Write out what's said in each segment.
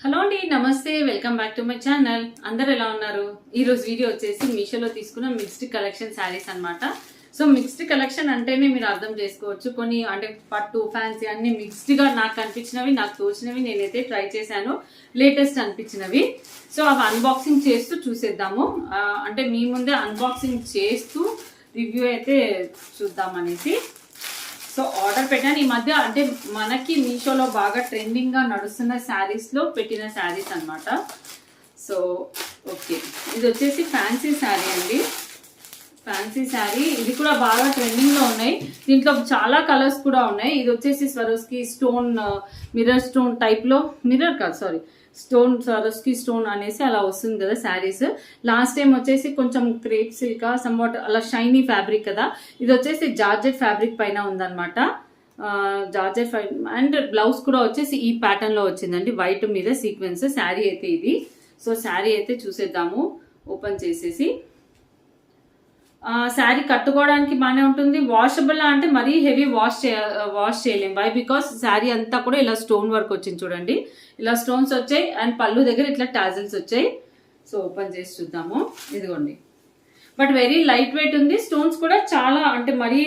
Hello అండి, నమస్తే. Welcome back to my channel. అందరు ఎలా ఉన్నారు? ఈరోజు వీడియో వచ్చేసి మీషోలో తీసుకున్న మిక్స్డ్ కలెక్షన్ శారీస్ అనమాట. సో మిక్స్డ్ కలెక్షన్ అంటేనే మీరు అర్థం చేసుకోవచ్చు. కొన్ని అంటే పట్టు, ఫ్యాన్సీ అన్ని మిక్స్డ్గా నాకు కనిపించినవి, నాకు తోచినవి నేనైతే ట్రై చేశాను. లేటెస్ట్ అనిపించినవి. సో అవి అన్బాక్సింగ్ చేస్తూ చూసేద్దాము. అంటే మీ ముందే అన్బాక్సింగ్ చేస్తూ రివ్యూ అయితే చూద్దామనేసి సో ఆర్డర్ పెట్టాను. ఈ మధ్య అంటే మనకి మీషోలో బాగా ట్రెండింగ్గా నడుస్తున్న శారీస్లో పెట్టిన శారీస్ అనమాట. సో ఓకే, ఇది వచ్చేసి ఫ్యాన్సీ శారీ అండి. ఫ్యాన్సీ శారీ ఇది కూడా బాగా ట్రెండింగ్లో ఉన్నాయి. దీంట్లో చాలా కలర్స్ కూడా ఉన్నాయి. ఇది వచ్చేసి స్వరోస్కి స్టోన్, మిర్రర్ స్టోన్ టైప్లో, మిర్రర్ కాదు సారీ, స్టోన్, స్వరోస్కి స్టోన్ అనేసి అలా వస్తుంది కదా శారీస్. లాస్ట్ టైం వచ్చేసి కొంచెం క్రేప్ సిల్క్ సమ్వాట్ అలా షైనీ ఫ్యాబ్రిక్ కదా. ఇది వచ్చేసి జార్జెట్ ఫ్యాబ్రిక్ పైన ఉందన్నమాట. జార్జెట్ అండ్ బ్లౌజ్ కూడా వచ్చేసి ఈ ప్యాటర్న్ లో వచ్చిందండి, వైట్ మీద సీక్వెన్స్. శారీ అయితే ఇది. సో శారీ అయితే చూసేద్దాము ఓపెన్ చేసేసి. శారీ కట్టుకోవడానికి బాగానే ఉంటుంది. వాషబుల్ అంటే మరీ హెవీ వాష్ చేయలేం. వై బికాస్ శారీ అంతా కూడా ఇలా స్టోన్ వర్క్ వచ్చింది చూడండి. ఇలా స్టోన్స్ వచ్చాయి అండ్ పళ్ళు దగ్గర ఇట్లా టాజిల్స్ వచ్చాయి. సో ఓపెన్ చేసి చూద్దాము. ఇదిగోండి, బట్ వెరీ లైట్ వెయిట్ ఉంది. స్టోన్స్ కూడా చాలా అంటే మరీ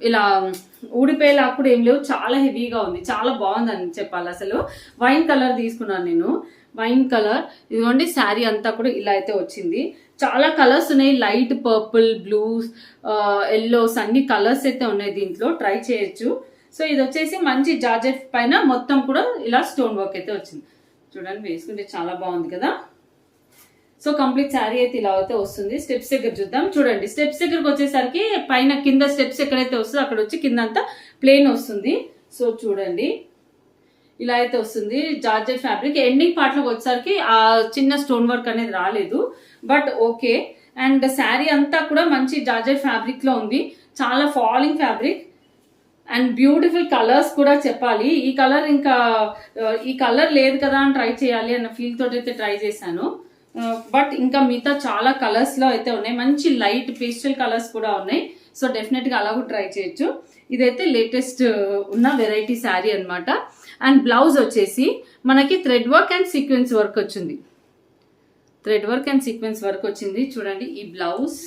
ఇలా ఊడిపోయేలా కూడా ఏం లేవు, చాలా హెవీగా ఉంది. చాలా బాగుందని చెప్పాలి. అసలు వైన్ కలర్ తీసుకున్నాను నేను, వైన్ కలర్. ఇదిగోండి శారీ అంతా కూడా ఇలా అయితే వచ్చింది. చాలా కలర్స్ ఉన్నాయి, లైట్ పర్పుల్, బ్లూస్, ఎల్లోస్ అన్ని కలర్స్ అయితే ఉన్నాయి దీంట్లో. ట్రై చేయొచ్చు. సో ఇది వచ్చేసి మంచి జార్జెట్ పైన మొత్తం కూడా ఇలా స్టోన్ వర్క్ అయితే వచ్చింది చూడండి. వేసుకుంటే చాలా బాగుంది కదా. సో కంప్లీట్ శారీ అయితే ఇలా అయితే వస్తుంది. స్టెప్స్ దగ్గర చూద్దాం. చూడండి, స్టెప్స్ దగ్గరకు వచ్చేసరికి పైన కింద స్టెప్స్ ఎక్కడైతే వస్తుందో అక్కడ వచ్చి కింద అంతా ప్లెయిన్ వస్తుంది. సో చూడండి, ఇలా అయితే వస్తుంది జార్జెట్ ఫ్యాబ్రిక్. ఎండింగ్ పార్ట్ లోకి వచ్చేసరికి ఆ చిన్న స్టోన్ వర్క్ అనేది రాలేదు, బట్ ఓకే. అండ్ శారీ అంతా కూడా మంచి జార్జెట్ ఫ్యాబ్రిక్ లో ఉంది. చాలా falling fabric and beautiful colours కూడా చెప్పాలి. ఈ కలర్ ఇంకా ఈ కలర్ లేదు కదా అని ట్రై చేయాలి అన్న ఫీల్ తోటి అయితే ట్రై చేశాను. బట్ ఇంకా మిగతా చాలా కలర్స్ లో అయితే ఉన్నాయి. మంచి లైట్ పేస్టల్ కలర్స్ కూడా ఉన్నాయి. సో డెఫినెట్ గా అలా కూడా ట్రై చేయొచ్చు. ఇదైతే లేటెస్ట్ ఉన్న వెరైటీ శారీ అనమాట. అండ్ బ్లౌజ్ వచ్చేసి మనకి thread work and sequence work వచ్చింది. Thread work and sequence work వచ్చింది చూడండి. ఈ బ్లౌజ్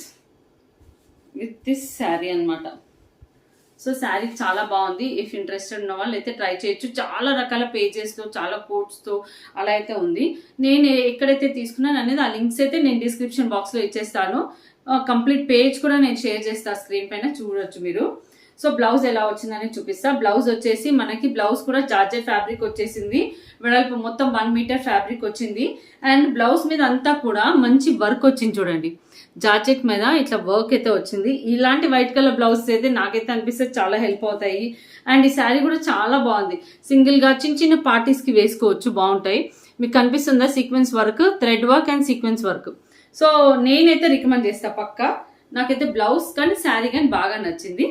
విత్ దిస్ శారీ అనమాట. సో శారీ చాలా బాగుంది. ఇఫ్ ఇంట్రెస్టెడ్ ఉన్న వాళ్ళు అయితే ట్రై చేయొచ్చు. చాలా రకాల పేజెస్తో, చాలా కోట్స్తో అలా అయితే ఉంది. నేను ఎక్కడైతే తీసుకున్నాను అనేది ఆ లింక్స్ అయితే నేను డిస్క్రిప్షన్ బాక్స్లో ఇచ్చేస్తాను. కంప్లీట్ పేజ్ కూడా నేను షేర్ చేస్తాను, స్క్రీన్ పైన చూడొచ్చు మీరు. సో బ్లౌజ్ ఎలా వచ్చిందని చూపిస్తా. బ్లౌజ్ వచ్చేసి మనకి బ్లౌజ్ కూడా జార్జెట్ ఫ్యాబ్రిక్ వచ్చేసింది. వెడల్పు మొత్తం 1 మీటర్ ఫ్యాబ్రిక్ వచ్చింది. అండ్ బ్లౌజ్ మీద అంతా కూడా మంచి వర్క్ వచ్చింది చూడండి. జార్జెట్ మీద ఇట్లా వర్క్ అయితే వచ్చింది. ఇలాంటి వైట్ కలర్ బ్లౌజ్ అయితే నాకైతే అనిపిస్తే చాలా హెల్ప్ అవుతాయి. అండ్ ఈ శారీ కూడా చాలా బాగుంది. సింగిల్ గా చిన్న చిన్న పార్టీస్ కి వేసుకోవచ్చు, బాగుంటాయి. మీకు కనిపిస్తుందా sequence work, thread work and sequence work. So నేనైతే రికమెండ్ చేస్తా పక్కా. నాకైతే బ్లౌజ్ కానీ శారీ కానీ బాగా నచ్చింది.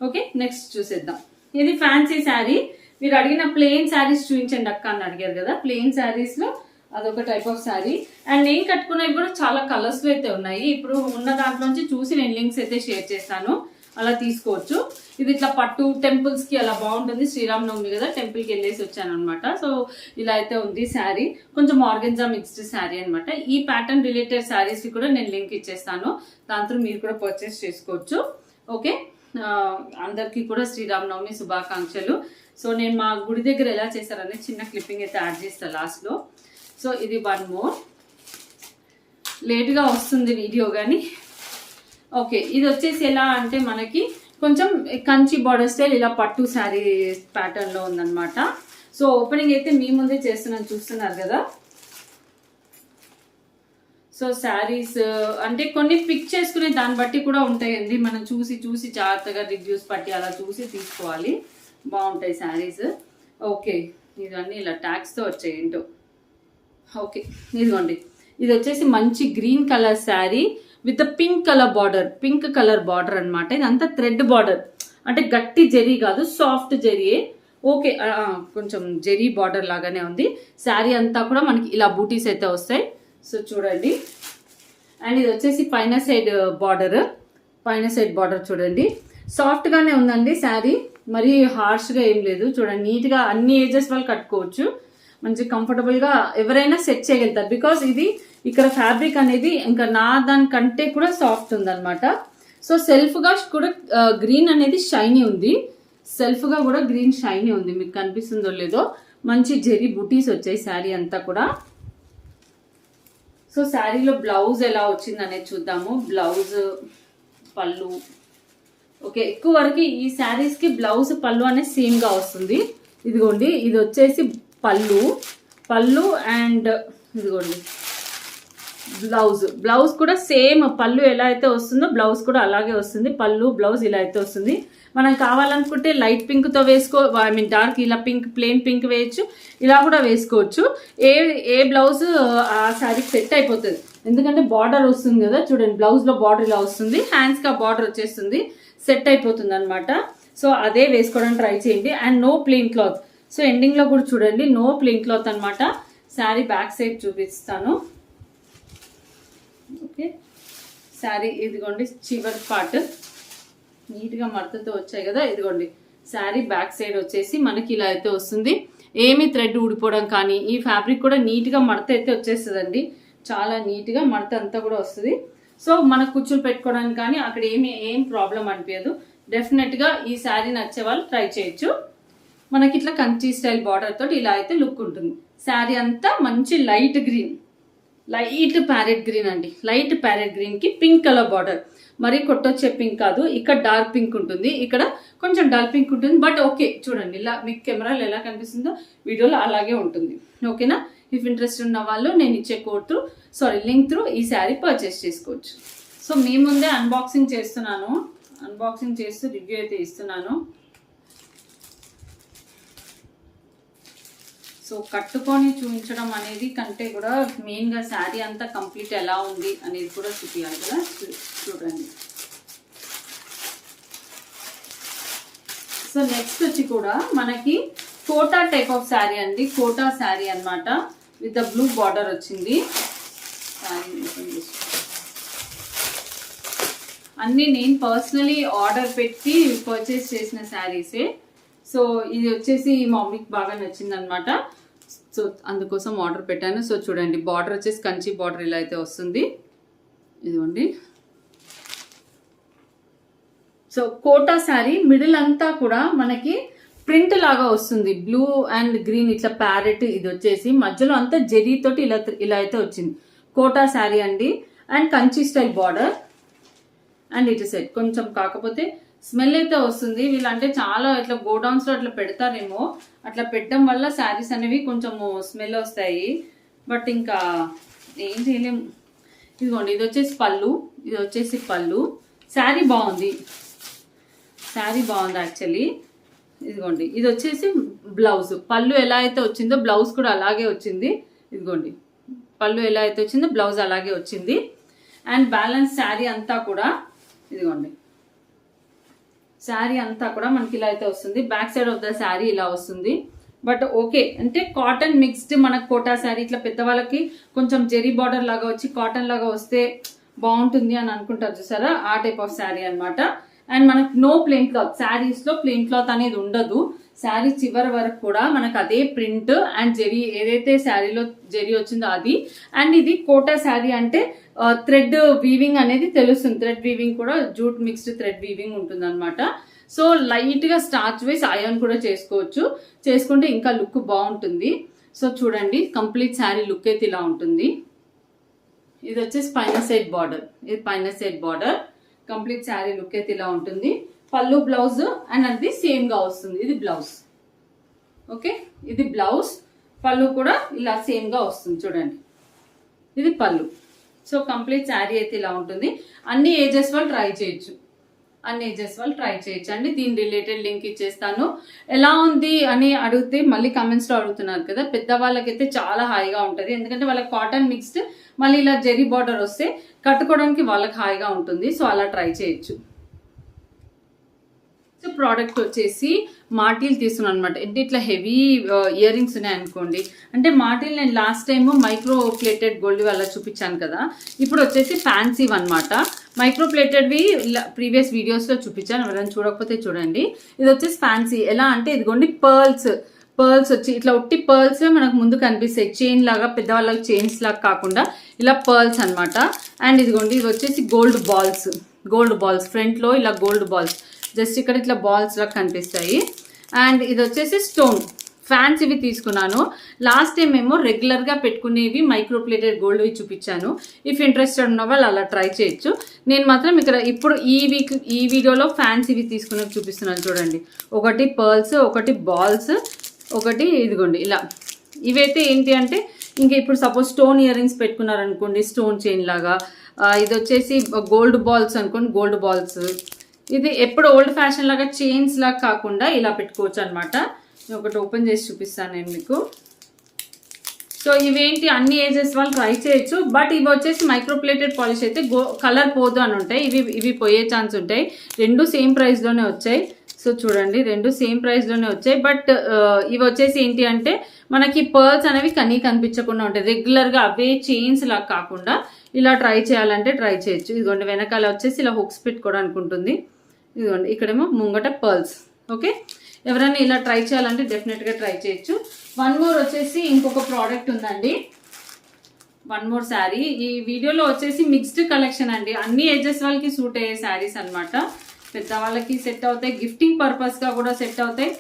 ఓకే, నెక్స్ట్ చూసేద్దాం. ఇది ఫ్యాన్సీ శారీ. మీరు అడిగిన ప్లెయిన్ శారీస్ చూపించండి అక్క అని అడిగారు కదా. ప్లెయిన్ శారీస్ లో అదొక టైప్ ఆఫ్ శారీ. అండ్ నేను కట్టుకునేవి కూడా చాలా కలర్స్ లో అయితే ఉన్నాయి. ఇప్పుడు ఉన్న దాంట్లోంచి చూసి నేను లింక్స్ అయితే షేర్ చేస్తాను, అలా తీసుకోవచ్చు. ఇది ఇట్లా పట్టు టెంపుల్స్ కి అలా బాగుంటుంది. శ్రీరామనవమి కదా, టెంపుల్ కి వెళ్ళేసి వచ్చాను అనమాట. సో ఇలా అయితే ఉంది శారీ. కొంచెం ఆర్గెన్జా మిక్స్డ్ శారీ అనమాట. ఈ ప్యాటర్న్ రిలేటెడ్ శారీస్ కి కూడా నేను లింక్ ఇచ్చేస్తాను, దాంతో మీరు కూడా పర్చేస్ చేసుకోవచ్చు. ఓకే, అందరికీ కూడా శ్రీరామనవమి శుభాకాంక్షలు. సో నేను మా గుడి దగ్గర ఎలా చేశారనే చిన్న క్లిప్పింగ్ అయితే యాడ్ చేస్తాను లాస్ట్ లో. సో ఇది 1 మోర్. లేట్గా వస్తుంది వీడియో కానీ ఓకే. ఇది వచ్చేసి ఎలా అంటే మనకి కొంచెం కంచి బార్డర్ స్టైల్ ఇలా పట్టు శారీ ప్యాటర్న్ లో ఉందన్నమాట. సో ఓపెనింగ్ అయితే మీ ముందే చేస్తున్నాను, చూస్తున్నారు కదా. సో శారీస్ అంటే కొన్ని పిక్ చేసుకునే దాన్ని బట్టి కూడా ఉంటాయండి. మనం చూసి చూసి జాగ్రత్తగా రివ్యూస్ పట్టి అలా చూసి తీసుకోవాలి, బాగుంటాయి శారీస్. ఓకే, ఇవన్నీ ఇలా ట్యాగ్స్తో వచ్చాయి ఏంటో. ఓకే, ఇదిగోండి. ఇది వచ్చేసి మంచి green colour sari with pink colour border, pink colour border అనమాట. ఇదంతా థ్రెడ్ బార్డర్, అంటే గట్టి జరీ కాదు, సాఫ్ట్ జరీయే. ఓకే, కొంచెం జరీ బార్డర్ లాగానే ఉంది. శారీ అంతా కూడా మనకి ఇలా బూటీస్ అయితే వస్తాయి. సో చూడండి. అండ్ ఇది వచ్చేసి పైన సైడ్ బార్డర్ చూడండి. సాఫ్ట్ గానే ఉందండి శారీ, మరీ హార్ష్ గా ఏం లేదు. చూడండి, నీట్ గా అన్ని ఏజెస్ వాళ్ళు కట్టుకోవచ్చు. మంచి కంఫర్టబుల్గా ఎవరైనా సెట్ చేయగలుగుతారు. బికాస్ ఇది ఇక్కడ ఫ్యాబ్రిక్ అనేది ఇంకా నా దానికంటే కూడా సాఫ్ట్ ఉందన్నమాట. సో సెల్ఫ్గా కూడా గ్రీన్ అనేది షైనీ ఉంది. సెల్ఫ్గా కూడా గ్రీన్ షైనీ ఉంది, మీకు కనిపిస్తుందో లేదో. మంచి జెరీ బుటీస్ వచ్చాయి శారీ అంతా కూడా. సో శారీలో బ్లౌజ్ ఎలా వచ్చింది అనేది చూద్దాము. బ్లౌజ్, పళ్ళు, ఓకే. ఎక్కువ వరకు ఈ శారీస్కి బ్లౌజ్ పళ్ళు అనేది సేమ్గా వస్తుంది. ఇదిగోండి, ఇది వచ్చేసి పళ్ళు అండ్ ఇదిగోండి బ్లౌజ్ కూడా సేమ్. పళ్ళు ఎలా అయితే వస్తుందో బ్లౌజ్ కూడా అలాగే వస్తుంది. పళ్ళు బ్లౌజ్ ఇలా అయితే వస్తుంది. మనం కావాలనుకుంటే లైట్ పింక్తో డార్క్ ఇలా ప్లెయిన్ పింక్ వేయచ్చు, ఇలా కూడా వేసుకోవచ్చు. ఏ బ్లౌజ్ ఆ శారీకి సెట్ అయిపోతుంది. ఎందుకంటే బార్డర్ వస్తుంది కదా, చూడండి బ్లౌజ్లో బార్డర్ ఇలా వస్తుంది, హ్యాండ్స్కి ఆ బార్డర్ వచ్చేస్తుంది, సెట్ అయిపోతుంది అనమాట. సో అదే వేసుకోవడానికి ట్రై చేయండి. And no plain cloth. So ఎండింగ్లో కూడా చూడండి నో ప్లెయిన్ క్లాత్ అనమాట. శారీ బ్యాక్ సైడ్ చూపిస్తాను. ఓకే, శారీ ఇదిగోండి చివరి పార్ట్ నీట్గా మడతతో వచ్చాయి కదా. ఇదిగోండి శారీ బ్యాక్ సైడ్ వచ్చేసి మనకి ఇలా అయితే వస్తుంది. ఏమీ థ్రెడ్ ఊడిపోవడం కానీ, ఈ ఫ్యాబ్రిక్ కూడా నీట్గా మడత అయితే వచ్చేస్తుందండి. చాలా నీట్గా మడత అంతా కూడా వస్తుంది. సో మనకు కుచ్చులు పెట్టుకోవడానికి కానీ అక్కడ ఏం ప్రాబ్లం అనిపించదు. డెఫినెట్గా ఈ శారీ నచ్చే వాళ్ళు ట్రై చేయొచ్చు. మనకి ఇట్లా కంచి స్టైల్ బార్డర్ తోటి ఇలా అయితే లుక్ ఉంటుంది. శారీ అంతా మంచి లైట్ ప్యారెట్ గ్రీన్ అండి. లైట్ ప్యారెట్ గ్రీన్ కి పింక్ కలర్ బార్డర్. మరి కొట్టొచ్చే పింక్ కాదు, ఇక్కడ డార్క్ పింక్ ఉంటుంది, ఇక్కడ కొంచెం డల్ పింక్ ఉంటుంది. బట్ ఓకే, చూడండి ఇలా మీకు కెమెరాలో ఎలా కనిపిస్తుందో వీడియోలో అలాగే ఉంటుంది. ఓకేనా? ఇఫ్ ఇంట్రెస్ట్ ఉన్న వాళ్ళు నేను ఇచ్చే లింక్ త్రూ ఈ శారీ పర్చేస్ చేసుకోవచ్చు. సో మీ ముందే అన్బాక్సింగ్ చేస్తున్నాను, అన్బాక్సింగ్ చేస్తూ రివ్యూ అయితే ఇస్తున్నాను. సో కట్టుకొని చూపించడం అనేది కంటే కూడా మెయిన్గా శారీ అంతా కంప్లీట్ ఎలా ఉంది అనేది కూడా చూపించాలి కదా. చూడండి. సో నెక్స్ట్ వచ్చి కూడా మనకి కోటా టైప్ ఆఫ్ శారీ అండి. కోటా శారీ అన్నమాట, విత్ ద బ్లూ బార్డర్ వచ్చింది. అన్నీ నేను పర్సనలీ ఆర్డర్ పెట్టి పర్చేస్ చేసిన శారీసే. సో ఇది వచ్చేసి మా మమ్మీకి బాగా నచ్చింది అనమాట. సో అందుకోసం ఆర్డర్ పెట్టాను. సో చూడండి బార్డర్ వచ్చేసి కంచి బార్డర్ ఇలా అయితే వస్తుంది. ఇదిగోండి. సో కోటా శారీ మిడిల్ అంతా కూడా మనకి ప్రింట్ లాగా వస్తుంది. బ్లూ అండ్ గ్రీన్ ఇట్లా ప్యారెట్ ఇది వచ్చేసి మధ్యలో అంతా జెరీ తోటి ఇలా అయితే వచ్చింది. కోటా శారీ అండి. And Kanchi style border and ఇటు సైడ్ కొంచెం కాకపోతే స్మెల్ అయితే వస్తుంది. వీళ్ళంటే చాలా ఇట్లా గోడౌన్స్ లో అట్లా పెడతారేమో, అట్లా పెట్టడం వల్ల శారీస్ అనేవి కొంచెం స్మెల్ వస్తాయి. బట్ ఇంకా ఏం చేయలేము. ఇదిగోండి ఇది వచ్చేసి పళ్ళు. శారీ బాగుంది యాక్చువల్లీ. ఇదిగోండి ఇది వచ్చేసి బ్లౌజ్. పళ్ళు ఎలా అయితే వచ్చిందో బ్లౌజ్ కూడా అలాగే వచ్చింది. ఇదిగోండి పళ్ళు ఎలా అయితే వచ్చిందో బ్లౌజ్ అలాగే వచ్చింది. అండ్ బ్యాలెన్స్ శారీ అంతా కూడా ఇదిగోండి శారీ అంతా కూడా మనకి ఇలా అయితే వస్తుంది. Back side of the sari ఇలా వస్తుంది. బట్ ఓకే, అంటే కాటన్ మిక్స్డ్ మనకు కోటా శారీ ఇట్లా పెద్దవాళ్ళకి కొంచెం జెరీ బార్డర్ లాగా వచ్చి కాటన్ లాగా వస్తే బాగుంటుంది అని అనుకుంటారు చూసారా, ఆ టైప్ ఆఫ్ శారీ అనమాట. అండ్ మనకు నో ప్లెయిన్ క్లాత్. శారీస్ లో ప్లెయిన్ క్లాత్ అనేది ఉండదు. శారీ చివరి వరకు కూడా మనకు అదే ప్రింట్ అండ్ జెరీ, ఏదైతే శారీలో జెరీ వచ్చిందో అది. అండ్ ఇది కోటా శారీ అంటే థ్రెడ్ వీవింగ్ అనేది తెలుస్తుంది. థ్రెడ్ వీవింగ్ కూడా జూట్ మిక్స్డ్ థ్రెడ్ వీవింగ్ ఉంటుంది అనమాట. సో లైట్ గా స్టార్చ్ వైస్ ఐరన్ కూడా చేసుకుంటే ఇంకా లుక్ బాగుంటుంది. సో చూడండి కంప్లీట్ శారీ లుక్ అయితే ఇలా ఉంటుంది. ఇది వచ్చేసి పైన side border. Complete sari look అయితే ఇలా ఉంటుంది. పళ్ళు బ్లౌజ్ అండ్ అది సేమ్ గా వస్తుంది. ఇది బ్లౌజ్. ఓకే, ఇది బ్లౌజ్. పళ్ళు కూడా ఇలా సేమ్ గా వస్తుంది. చూడండి ఇది పళ్ళు. సో కంప్లీట్ శారీ అయితే ఇలా ఉంటుంది. అన్ని ఏజెస్ వాళ్ళు ట్రై చేయొచ్చు అండి. దీని రిలేటెడ్ లింక్ ఇచ్చేస్తాను. ఎలా ఉంది అని అడిగితే మళ్ళీ కమెంట్స్ లో అడుగుతున్నారు కదా, పెద్దవాళ్ళకైతే చాలా హాయిగా ఉంటుంది. ఎందుకంటే వాళ్ళకి కాటన్ మిక్స్డ్ మళ్ళీ ఇలా జెరీ బార్డర్ వస్తే కట్టుకోవడానికి వాళ్ళకి హాయిగా ఉంటుంది. సో అలా ట్రై చేయొచ్చు. సో ప్రోడక్ట్ వచ్చేసి మాటీలు తీసుకున్నాను అనమాట. అంటే ఇట్లా హెవీ ఇయర్ రింగ్స్ ఉన్నాయి అనుకోండి. అంటే మాటీలు నేను last time micro plated gold అలా చూపించాను కదా, ఇప్పుడు వచ్చేసి ఫ్యాన్సీ అనమాట. మైక్రో ప్లేటెడ్వి ప్రీవియస్ వీడియోస్లో చూపించాను, ఎవరైనా చూడకపోతే చూడండి. ఇది వచ్చేసి ఫ్యాన్సీ. ఎలా అంటే ఇదిగోండి పర్ల్స్ వచ్చి ఇట్లా ఒట్టి పర్ల్స్ మనకు ముందు కనిపిస్తాయి, చైన్ లాగా, పెద్దవాళ్ళకి చైన్స్ లాగా కాకుండా ఇలా పర్ల్స్ అనమాట. అండ్ ఇదిగోండి ఇది వచ్చేసి గోల్డ్ బాల్స్ ఫ్రంట్లో ఇలా గోల్డ్ బాల్స్ జస్ట్ ఇక్కడ ఇట్లా బాల్స్ లాగా కనిపిస్తాయి. అండ్ ఇది వచ్చేసి స్టోన్ ఫ్యాన్స్ ఇవి తీసుకున్నాను. లాస్ట్ టైం ఏమో రెగ్యులర్గా పెట్టుకునేవి మైక్రోప్లేటెడ్ గోల్డ్వి చూపించాను. ఇఫ్ ఇంట్రెస్టెడ్ ఉన్న వాళ్ళు అలా ట్రై చేయొచ్చు. నేను మాత్రం ఇక్కడ ఇప్పుడు ఈ వీడియోలో ఫ్యాన్స్ ఇవి తీసుకునేవి చూపిస్తున్నాను చూడండి. ఒకటి పర్ల్స్, ఒకటి బాల్స్, ఒకటి ఇదిగోండి ఇలా. ఇవైతే ఏంటి అంటే ఇంకా ఇప్పుడు సపోజ్ స్టోన్ ఇయర్ రింగ్స్ పెట్టుకున్నారనుకోండి, స్టోన్ చైన్ లాగా. ఇది వచ్చేసి గోల్డ్ బాల్స్ అనుకోండి, గోల్డ్ బాల్స్. ఇది ఎప్పుడు ఓల్డ్ ఫ్యాషన్ లాగా చైన్స్ లాగా కాకుండా ఇలా పెట్టుకోవచ్చు అనమాట. ఒకటి ఓపెన్ చేసి చూపిస్తాను నేను మీకు. సో ఇవేంటి అన్ని ఏజెస్ వాళ్ళు ట్రై చేయొచ్చు. బట్ ఇవి వచ్చేసి మైక్రోప్లేటెడ్ పాలిష్ అయితే కలర్ పోదు అని ఉంటాయి. ఇవి పోయే ఛాన్స్ ఉంటాయి. రెండు సేమ్ ప్రైస్లోనే వచ్చాయి. సో చూడండి రెండు సేమ్ ప్రైస్లోనే వచ్చాయి. బట్ ఇవి వచ్చేసి ఏంటి అంటే మనకి పర్ల్స్ అనేవి కనిపించకుండా ఉంటాయి. రెగ్యులర్గా అవే చైన్స్ లాగా కాకుండా ఇలా ట్రై చేయాలంటే ట్రై చేయొచ్చు. ఇదిగోండి వెనకాల వచ్చేసి ఇలా హుక్స్ పెట్టుకోవడానికి ఉంటుంది. ఇదిగోండి ఇక్కడేమో ముంగట పర్ల్స్. ఓకే, ఎవరైనా ఇలా ట్రై చేయాలంటే డెఫినెట్గా ట్రై చేయొచ్చు. వన్ మోర్ వచ్చేసి ఇంకొక ప్రోడక్ట్ ఉందండి. One more sari. ఈ వీడియోలో వచ్చేసి మిక్స్డ్ కలెక్షన్ అండి. అన్ని ఏజెస్ వాళ్ళకి సూట్ అయ్యే శారీస్ అనమాట. పెద్దవాళ్ళకి సెట్ అవుతాయి, గిఫ్టింగ్ పర్పస్గా కూడా సెట్ అవుతాయి.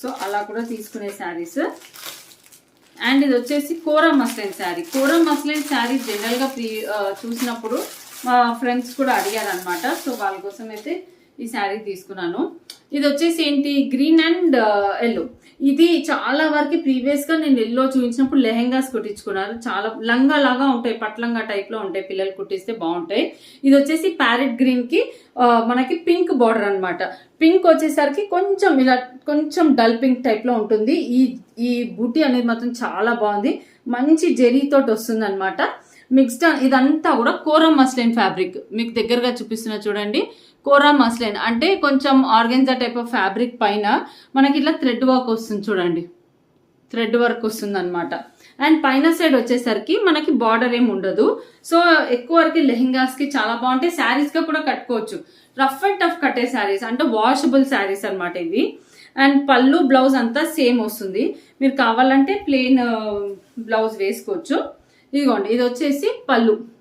సో అలా కూడా తీసుకునే శారీస్. అండ్ ఇది వచ్చేసి కోరా మస్లిన్ శారీ. కోరా మస్లిన్ శారీ జనరల్గా చూసినప్పుడు మా ఫ్రెండ్స్ కూడా అడిగారు అనమాట. సో వాళ్ళ కోసం అయితే ఈ శారీ తీసుకున్నాను. ఇది వచ్చేసి ఏంటి గ్రీన్ అండ్ ఎల్లో. ఇది చాలా వరకు ప్రీవియస్గా నేను ఎల్లో చూపించినప్పుడు లెహెంగాస్ కుట్టించుకున్నారు. చాలా లంగా లాగా ఉంటాయి, పట్లంగా టైప్లో ఉంటాయి, పిల్లలు కుట్టిస్తే బాగుంటాయి. ఇది వచ్చేసి ప్యారెట్ గ్రీన్కి మనకి పింక్ బార్డర్ అనమాట. పింక్ వచ్చేసరికి కొంచెం ఇలా కొంచెం డల్ పింక్ టైప్లో ఉంటుంది. ఈ బూటీ అనేది మాత్రం చాలా బాగుంది. మంచి జెరీతోటి వస్తుంది అనమాట. మిక్స్డ్ ఇదంతా కూడా కోరా మస్లిన్ ఫ్యాబ్రిక్. మీకు దగ్గరగా చూపిస్తున్నా చూడండి. కోరా మస్లిన్ అంటే కొంచెం ఆర్గెన్జా టైప్ ఆఫ్ ఫ్యాబ్రిక్ పైన మనకి ఇట్లా థ్రెడ్ వర్క్ వస్తుంది చూడండి. థ్రెడ్ వర్క్ వస్తుంది అనమాట. అండ్ పైన సైడ్ వచ్చేసరికి మనకి బార్డర్ ఏమి ఉండదు. సో ఎక్కువ వరకు లెహెంగాస్కి చాలా బాగుంటాయి. శారీస్గా కూడా కట్టుకోవచ్చు. రఫ్ అండ్ టఫ్ కట్టే శారీస్ అంటే వాషబుల్ శారీస్ అనమాట ఇవి. అండ్ పళ్ళు బ్లౌజ్ అంతా సేమ్ వస్తుంది. మీరు కావాలంటే ప్లెయిన్ బ్లౌజ్ వేసుకోవచ్చు. ఇదిగోండి ఇది వచ్చేసి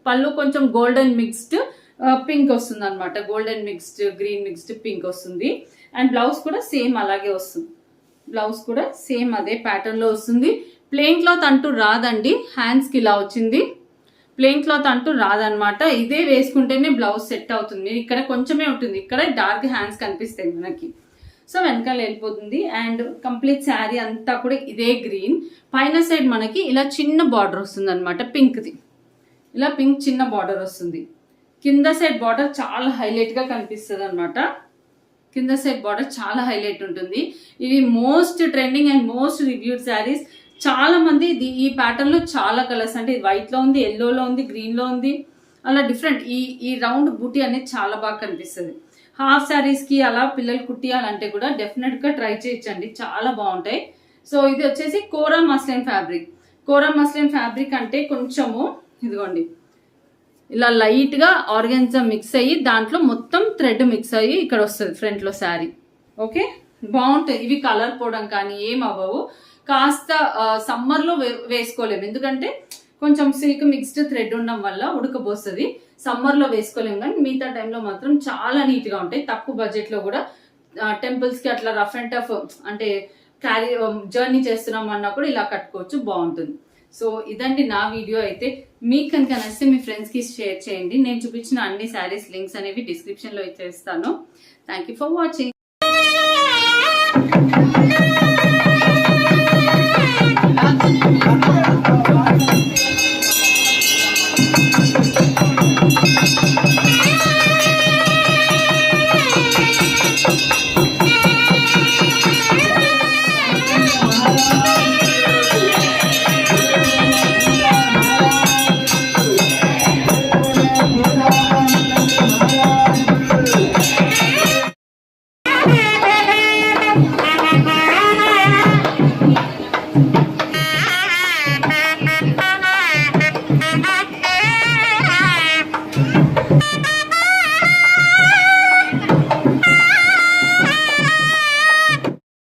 పళ్ళు కొంచెం గోల్డెన్ మిక్స్డ్ పింక్ వస్తుంది అనమాట. Golden mixed green mixed pink వస్తుంది. అండ్ బ్లౌజ్ కూడా సేమ్ అలాగే వస్తుంది. బ్లౌజ్ కూడా సేమ్ అదే ప్యాటర్న్ లో వస్తుంది. ప్లెయిన్ క్లాత్ అంటూ రాదండి. హ్యాండ్స్ కి ఇలా వచ్చింది. ప్లెయిన్ క్లాత్ అంటూ రాదనమాట. ఇదే వేసుకుంటేనే బ్లౌజ్ సెట్ అవుతుంది. ఇక్కడ కొంచెమే ఉంటుంది, ఇక్కడ డార్క్ హ్యాండ్స్ కనిపిస్తాయి మనకి. సో వెనకాల వెళ్ళిపోతుంది. అండ్ కంప్లీట్ శారీ అంతా కూడా ఇదే గ్రీన్. పైన సైడ్ మనకి ఇలా చిన్న బార్డర్ వస్తుంది అనమాట. పింక్ది ఇలా పింక్ చిన్న బార్డర్ వస్తుంది. కింద సైడ్ బార్డర్ చాలా హైలైట్ గా కనిపిస్తుంది అనమాట. కింద సైడ్ బార్డర్ చాలా హైలైట్ ఉంటుంది. ఇది most trending and most reviewed saris. చాలా మంది ఈ ప్యాటర్న్ లో చాలా కలర్స్ అంటే వైట్ లో ఉంది, ఎల్లోలో ఉంది, గ్రీన్ లో ఉంది, అలా డిఫరెంట్. ఈ రౌండ్ బూటీ అనేది చాలా బాగా కనిపిస్తుంది. హాఫ్ శారీస్ కి అలా పిల్లలు కుట్టియాలంటే కూడా డెఫినెట్ గా ట్రై చేయొచ్చండి, చాలా బాగుంటాయి. సో ఇది వచ్చేసి కోరా మస్లిన్ ఫ్యాబ్రిక్. కోరా మస్లిన్ ఫ్యాబ్రిక్ అంటే కొంచెము ఇదిగోండి ఇలా లైట్ గా ఆర్గాన్జా మిక్స్ అయ్యి దాంట్లో మొత్తం థ్రెడ్ మిక్స్ అయ్యి ఇక్కడ వస్తుంది ఫ్రంట్ లో శారీ. ఓకే, బాగుంటాయి. ఇవి కలర్ పోవడం కానీ ఏం అవ్వవు. కాస్త సమ్మర్ లో వేసుకోలేము, ఎందుకంటే కొంచెం సిల్క్ మిక్స్డ్ థ్రెడ్ ఉండడం వల్ల ఉడకబోస్తుంది. సమ్మర్ లో వేసుకోలేము, కానీ మిగతా టైంలో మాత్రం చాలా నీట్ గా ఉంటాయి. తక్కువ బడ్జెట్ లో కూడా టెంపుల్స్ కి అట్లా రఫ్ అండ్ టఫ్ అంటే జర్నీ చేస్తున్నాం అన్నా కూడా ఇలా కట్టుకోవచ్చు, బాగుంటుంది. సో ఇదండి నా వీడియో. అయితే మీకు కనుక నచ్చితే మీ ఫ్రెండ్స్ కి షేర్ చేయండి. నేను చూపించిన అన్ని శారీస్ లింక్స్ అనేవి డిస్క్రిప్షన్ లో ఇచ్చేస్తాను. Thank you for watching. Yeah.